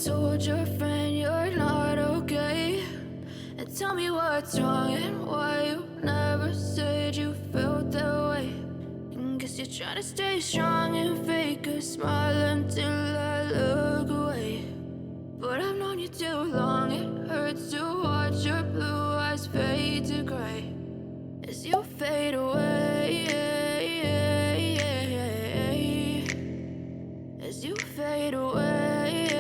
told your friend you're not okay? And tell me what's wrong and why you never said you felt that way. And guess you're trying to stay strong and fake a smile until I look away. But I've known you too long, it hurts to watch your blue eyes fade to gray as you fade away, as you fade away.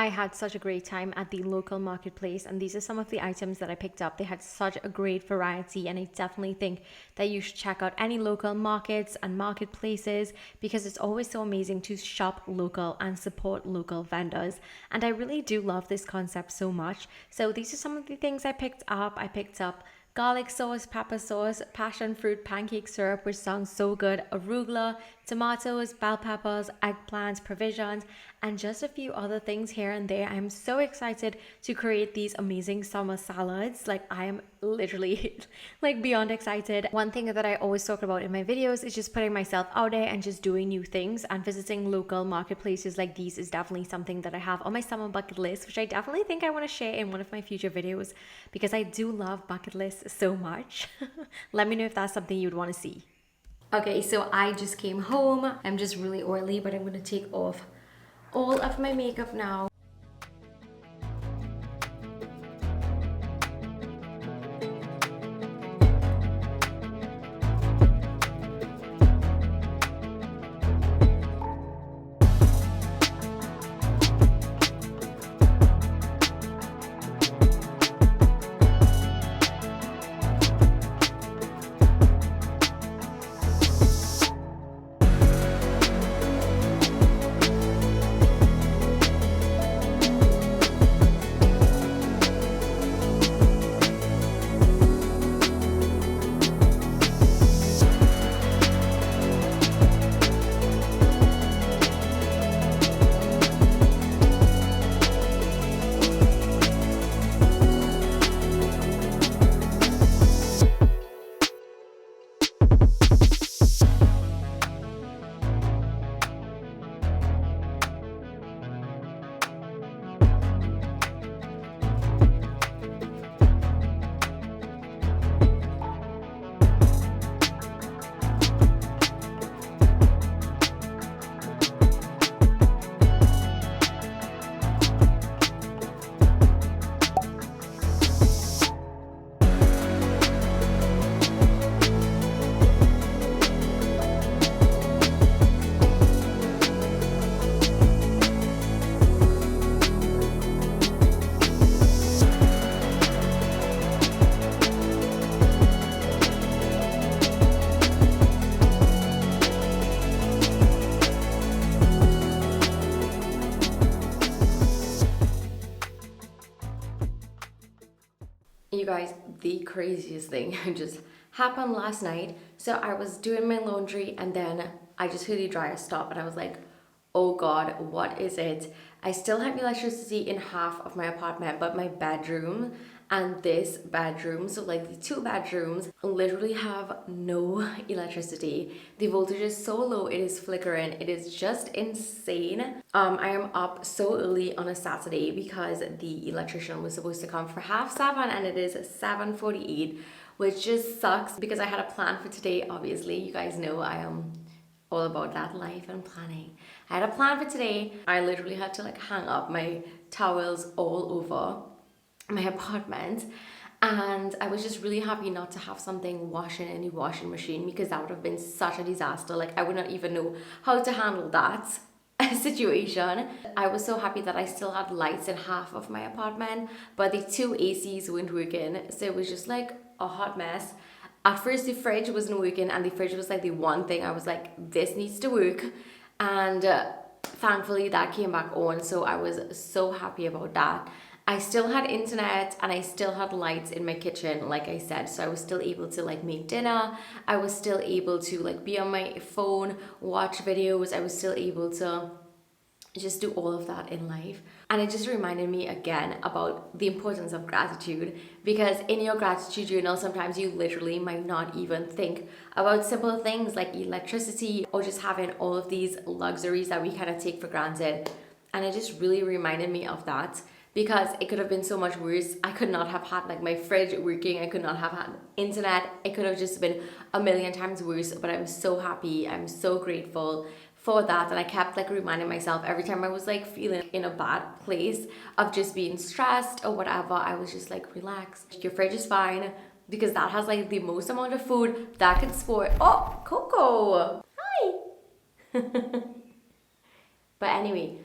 I had such a great time at the local marketplace, and these are some of the items that I picked up. They had such a great variety, and I definitely think that you should check out any local markets and marketplaces because it's always so amazing to shop local and support local vendors. And I really do love this concept so much. So these are some of the things I picked up. I picked up garlic sauce, pepper sauce, passion fruit pancake syrup, which sounds so good, arugula, tomatoes, bell peppers, eggplants, provisions, and just a few other things here and there. I'm so excited to create these amazing summer salads. Like, I am literally like beyond excited. One thing that I always talk about in my videos is just putting myself out there and just doing new things, and visiting local marketplaces like these is definitely something that I have on my summer bucket list, which I definitely think I want to share in one of my future videos because I do love bucket lists so much. Let me know if that's something you'd want to see. Okay, so I just came home. I'm just really oily, but I'm going to take off all of my makeup now. You guys, the craziest thing just happened last night. So I was doing my laundry and then I just heard the dryer stop and I was like, oh God, what is it? I still have electricity in half of my apartment, but my bedroom and this bedroom, so like the two bedrooms, literally have no electricity. The voltage is so low, it is flickering. It is just insane. I am up so early on a Saturday because the electrician was supposed to come for 7:30 and it is 7:48, which just sucks because I had a plan for today. Obviously, you guys know I am all about that life and planning. I had a plan for today. I literally had to like hang up my towels all over my apartment, and I was just really happy not to have something washing in the washing machine because that would have been such a disaster. Like I would not even know how to handle that situation. I was so happy that I still had lights in half of my apartment, but the two ACs weren't working, so it was just like a hot mess. At first the fridge wasn't working, and the fridge was like the one thing I was like, this needs to work, and thankfully that came back on, so I was so happy about that. I still had internet and I still had lights in my kitchen, like I said, so I was still able to like make dinner. I was still able to like be on my phone, watch videos. I was still able to just do all of that in life. And it just reminded me again about the importance of gratitude, because in your gratitude journal sometimes you literally might not even think about simple things like electricity or just having all of these luxuries that we kind of take for granted. And it just really reminded me of that, because it could have been so much worse. I could not have had like my fridge working, I could not have had internet, it could have just been a million times worse. But I'm so happy, I'm so grateful for that. And I kept like reminding myself every time I was like feeling in a bad place of just being stressed or whatever, I was just like, relax, your fridge is fine, because that has like the most amount of food that could spoil. Oh, Coco, hi. But anyway,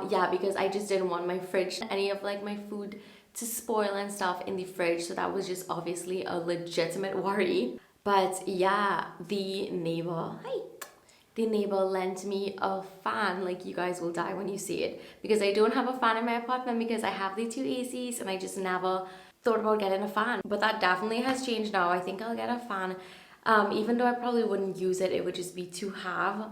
yeah, because I just didn't want my fridge, any of like my food to spoil and stuff in the fridge, so that was just obviously a legitimate worry. But yeah, the neighbor lent me a fan. Like, you guys will die when you see it, because I don't have a fan in my apartment because I have the two ACs and I just never thought about getting a fan. But that definitely has changed now. I think I'll get a fan, even though I probably wouldn't use it, it would just be to have.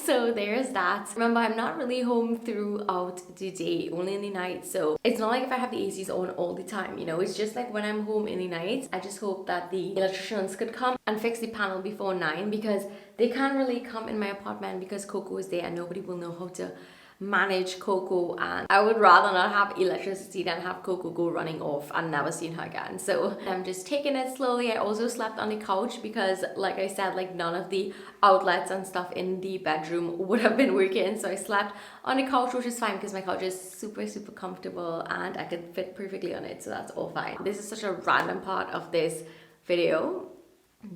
So there's that. Remember, I'm not really home throughout the day, only in the night, so it's not like if I have the ACs on all the time, you know, it's just like when I'm home in the night. I just hope that the electricians could come and fix the panel before 9, because they can't really come in my apartment because Coco is there and nobody will know how to manage Coco, and I would rather not have electricity than have Coco go running off and never seen her again. So I'm just taking it slowly. I also slept on the couch because, like I said, like none of the outlets and stuff in the bedroom would have been working, so I slept on the couch, which is fine because my couch is super comfortable and I could fit perfectly on it, so that's all fine. This is such a random part of this video,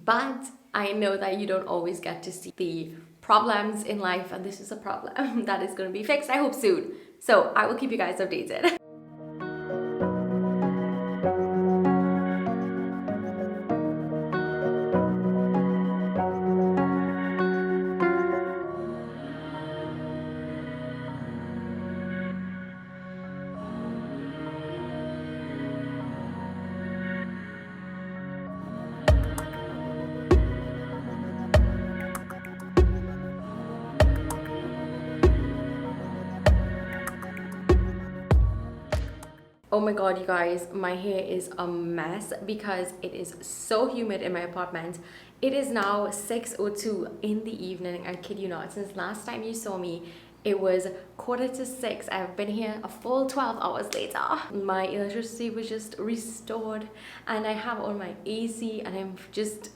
but I know that you don't always get to see the problems in life, and this is a problem that is going to be fixed, I hope, soon. So I will keep you guys updated. Oh my god, you guys, my hair is a mess because it is so humid in my apartment. It is now 6:02 in the evening. I kid you not. Since last time you saw me, it was 5:45. I've been here a full 12 hours later. My electricity was just restored and I have on my AC, and I'm just...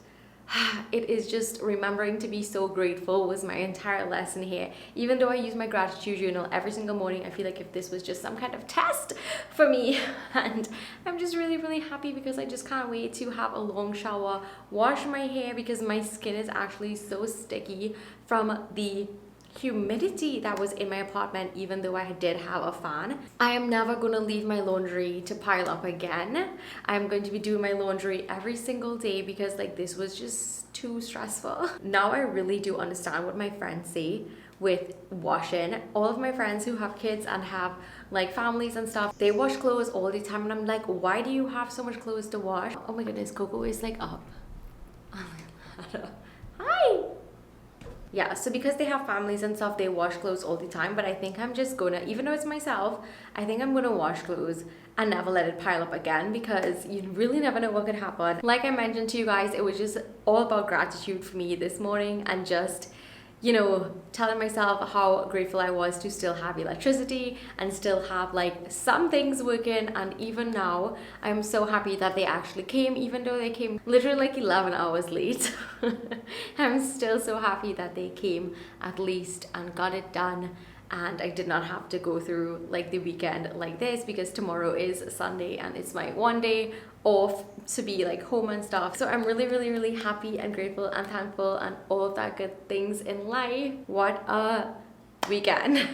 it is just remembering to be so grateful was my entire lesson here. Even though I use my gratitude journal every single morning, I feel like if this was just some kind of test for me. And I'm just really happy because I just can't wait to have a long shower, wash my hair, because my skin is actually so sticky from the humidity that was in my apartment, even though I did have a fan. I am never going to leave my laundry to pile up again. I'm going to be doing my laundry every single day because like this was just too stressful. Now I really do understand what my friends say with washing. All of my friends who have kids and have like families and stuff, they wash clothes all the time, and I'm like, why do you have so much clothes to wash? Oh my goodness, Coco is like up. Hi. Yeah, so because they have families and stuff, they wash clothes all the time, but I think I'm just gonna, even though it's myself, I think I'm gonna wash clothes and never let it pile up again, because you really never know what could happen. Like I mentioned to you guys, it was just all about gratitude for me this morning, and just, you know, telling myself how grateful I was to still have electricity and still have like some things working. And even now, I'm so happy that they actually came, even though they came literally like 11 hours late. I'm still so happy that they came at least and got it done. And I did not have to go through like the weekend like this, because tomorrow is Sunday and it's my one day off to be like home and stuff. So I'm really happy and grateful and thankful and all of that good things in life. What a weekend.